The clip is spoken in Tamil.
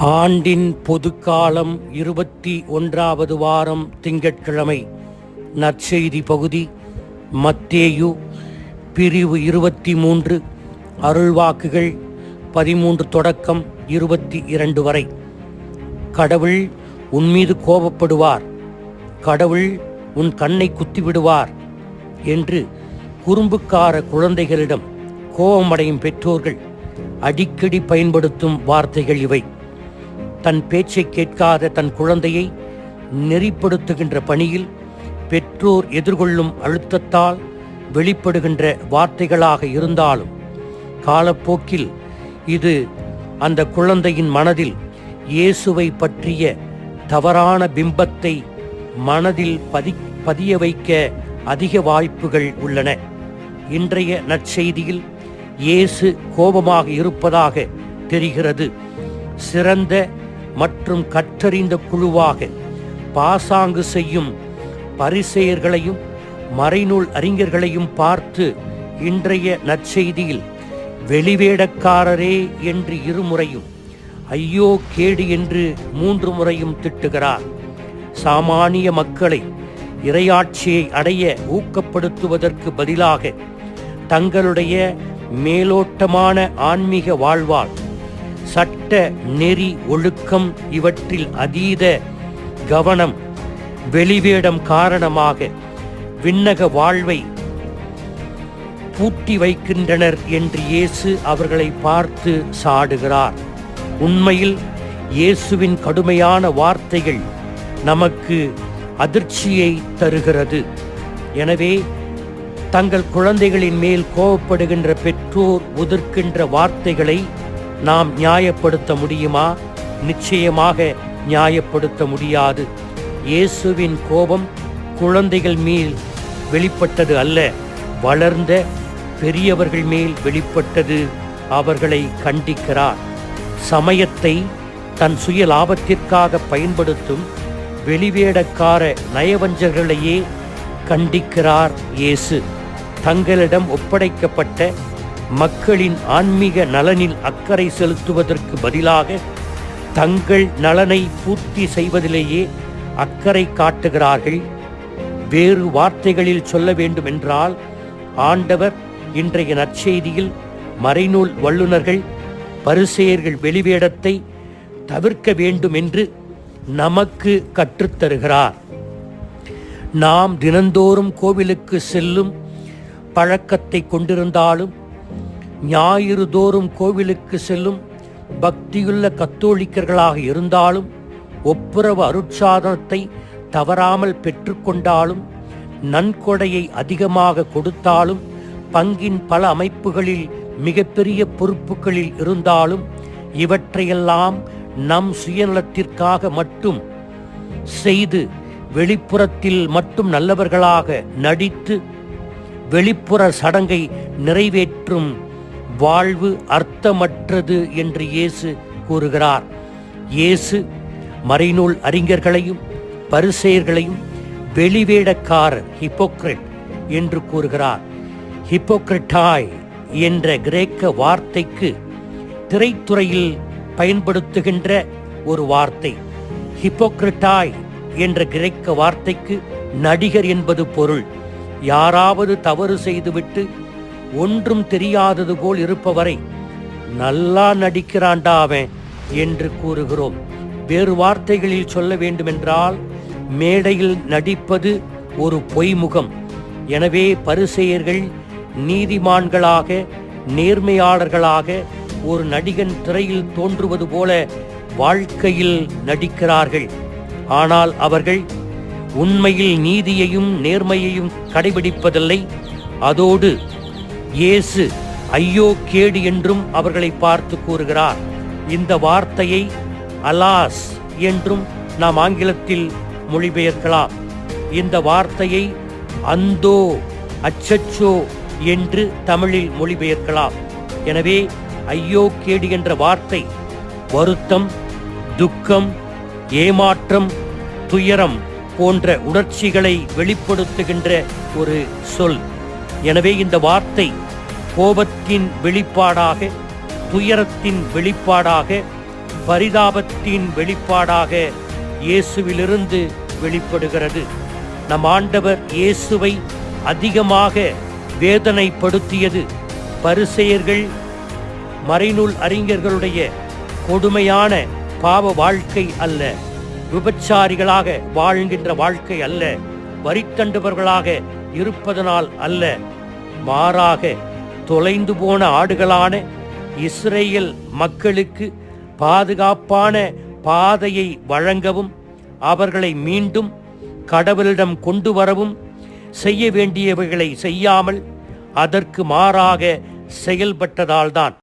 ஆண்டின் பொதுக்காலம் 21வது வாரம் திங்கட்கிழமை. நற்செய்தி பகுதி மத்தேயு பிரிவு 23, அருள்வாக்குகள் 13 தொடக்கம் 22 வரை. கடவுள் உன்மீது கோபப்படுவார், கடவுள் உன் கண்ணை குத்திவிடுவார் என்று குறும்புக்கார குழந்தைகளிடம் கோபமடையும் பெற்றோர்கள் அடிக்கடி பயன்படுத்தும் வார்த்தைகள் இவை. தன் பேச்சை கேட்காத தன் குழந்தையை நெறிப்படுத்துகின்ற பணியில் பெற்றோர் எதிர்கொள்ளும் அழுத்தத்தால் வெளிப்படுகின்ற வார்த்தைகளாக இருந்தாலும் காலப்போக்கில் இது அந்த குழந்தையின் மனதில் இயேசுவை பற்றிய தவறான பிம்பத்தை மனதில் பதிய வைக்க அதிக வாய்ப்புகள் உள்ளன. இன்றைய நற்செய்தியில் இயேசு கோபமாக இருப்பதாக தெரிகிறது. சிறந்த மற்றும் கற்றறிந்த குழுவாக பாசாங்கு செய்யும் பரிசேயர்களையும் மறைநூல் அறிஞர்களையும் பார்த்து இன்றைய நற்செய்தியில் வெளிவேடக்காரரே என்று 2 முறையும், ஐயோ கேடு என்று 3 முறையும் திட்டுகிறார். சாமானிய மக்களை இறையாட்சியை அடைய ஊக்கப்படுத்துவதற்கு பதிலாக தங்களுடைய மேலோட்டமான ஆன்மீக வாழ்வால் சட்ட நெறி ஒழுக்கம் இவற்றில் அதீத கவனம் வெளிவேடம் காரணமாக விண்ணக வாழ்வை பூட்டி வைக்கின்றனர் என்று இயேசு அவர்களை பார்த்து சாடுகிறார். உண்மையில் இயேசுவின் கடுமையான வார்த்தைகள் நமக்கு அதிர்ச்சியை தருகிறது. எனவே தங்கள் குழந்தைகளின் மேல் கோபப்படுகின்ற பெற்றோர் உதிர்க்கின்ற வார்த்தைகளை நாம் நியாயப்படுத்த முடியுமா? நிச்சயமாக நியாயப்படுத்த முடியாது. இயேசுவின் கோபம் குழந்தைகள் மேல் வெளிப்பட்டது அல்ல, வளர்ந்த பெரியவர்கள் மேல் வெளிப்பட்டது. அவர்களை கண்டிக்கிறார். சமயத்தை தன் சுய லாபத்திற்காக பயன்படுத்தும் வெளிவேடக்கார நயவஞ்சகர்களையே கண்டிக்கிறார் இயேசு. தங்களிடம் ஒப்படைக்கப்பட்ட மக்களின் ஆன்மீக நலனில் அக்கறை செலுத்துவதற்கு பதிலாக தங்கள் நலனை பூர்த்தி செய்வதிலேயே அக்கறை காட்டுகிறார்கள். வேறு வார்த்தைகளில் சொல்ல வேண்டுமென்றால், ஆண்டவர் இன்றைய நற்செய்தியில் மறைநூல் வல்லுநர்கள் பரிசேயர்கள் வெளிவேடத்தை தவிர்க்க வேண்டும் என்று நமக்கு கற்றுத்தருகிறார். நாம் தினந்தோறும் கோவிலுக்கு செல்லும் பழக்கத்தை கொண்டிருந்தாலும், ஞாயிறு தோறும் கோவிலுக்கு செல்லும் பக்தியுள்ள கத்தோலிக்கர்களாக இருந்தாலும், ஒப்புரவு அருட்சாதனத்தை தவறாமல் பெற்றுக்கொண்டாலும், நன்கொடையை அதிகமாக கொடுத்தாலும், பங்கின் பல அமைப்புகளில் மிகப்பெரிய பொறுப்புகளில் இருந்தாலும், இவற்றையெல்லாம் நம் சுயநலத்திற்காக மட்டும் செய்து வெளிப்புறத்தில் மட்டும் நல்லவர்களாக நடித்து வெளிப்புற சடங்கை நிறைவேற்றும் வாழ்வு அர்த்தமற்றது என்று இயேசு கூறுகிறார். இயேசு மறைநூல் அறிஞர்களையும் பரிசேயர்களையும் வெளிவேடக்காரர், ஹிப்போக்ரட் என்று கூறுகிறார். ஹிப்போக்ரட்டாய் என்ற கிரேக்க வார்த்தைக்கு திரைத்துறையில் பயன்படுத்துகின்ற ஒரு வார்த்தை. ஹிப்போக்ரட்டாய் என்ற கிரேக்க வார்த்தைக்கு நடிகர் என்பது பொருள். யாராவது தவறு செய்துவிட்டு ஒன்றும் தெரியாதது போல் இருப்பவரை நல்லா நடிக்கிறான்டா அவன் என்று கூறுகிறோம். வேறு வார்த்தைகளில் சொல்ல வேண்டுமென்றால், மேடையில் நடிப்பது ஒரு பொய்முகம். எனவே பரிசேயர்கள் நீதிமான்களாக, நேர்மையாளர்களாக, ஒரு நடிகன் திரையில் தோன்றுவது போல வாழ்க்கையில் நடிக்கிறார்கள். ஆனால் அவர்கள் உண்மையில் நீதியையும் நேர்மையையும் கடைபிடிப்பதில்லை. அதோடு இயேசு ஐயோ கேடு என்றும் அவர்களை பார்த்து கூறுகிறார். இந்த வார்த்தையை அலாஸ் என்றும் நாம் ஆங்கிலத்தில் மொழிபெயர்க்கலாம். இந்த வார்த்தையை அந்தோ, அச்சச்சோ என்று தமிழில் மொழிபெயர்க்கலாம். எனவே ஐயோ கேடு என்ற வார்த்தை வருத்தம், துக்கம், ஏமாற்றம், துயரம் போன்ற உணர்ச்சிகளை வெளிப்படுத்துகின்ற ஒரு சொல். எனவே இந்த வார்த்தை கோபத்தின் வெளிப்பாடாக, துயரத்தின் வெளிப்பாடாக, பரிதாபத்தின் வெளிப்பாடாக இயேசுவிலிருந்து வெளிப்படுகிறது. நம் ஆண்டவர் இயேசுவை அதிகமாக வேதனைப்படுத்தியது பரிசேயர்கள், மறைநூல் அறிஞர்களுடைய கொடுமையான பாவ வாழ்க்கை அல்ல, விபச்சாரிகளாக வாழ்கின்ற வாழ்க்கை அல்ல, வரித்தண்டுபவர்களாக இருப்பதனால் அல்ல, மாறாக தொலைந்து போன ஆடுகளான இஸ்ரேல் மக்களுக்கு பாதுகாப்பான பாதையை வழங்கவும் அவர்களை மீண்டும் கடவுளிடம் கொண்டு வரவும் செய்ய வேண்டியவைகளை செய்யாமல் அதற்கு மாறாக செயல்பட்டதால்தான்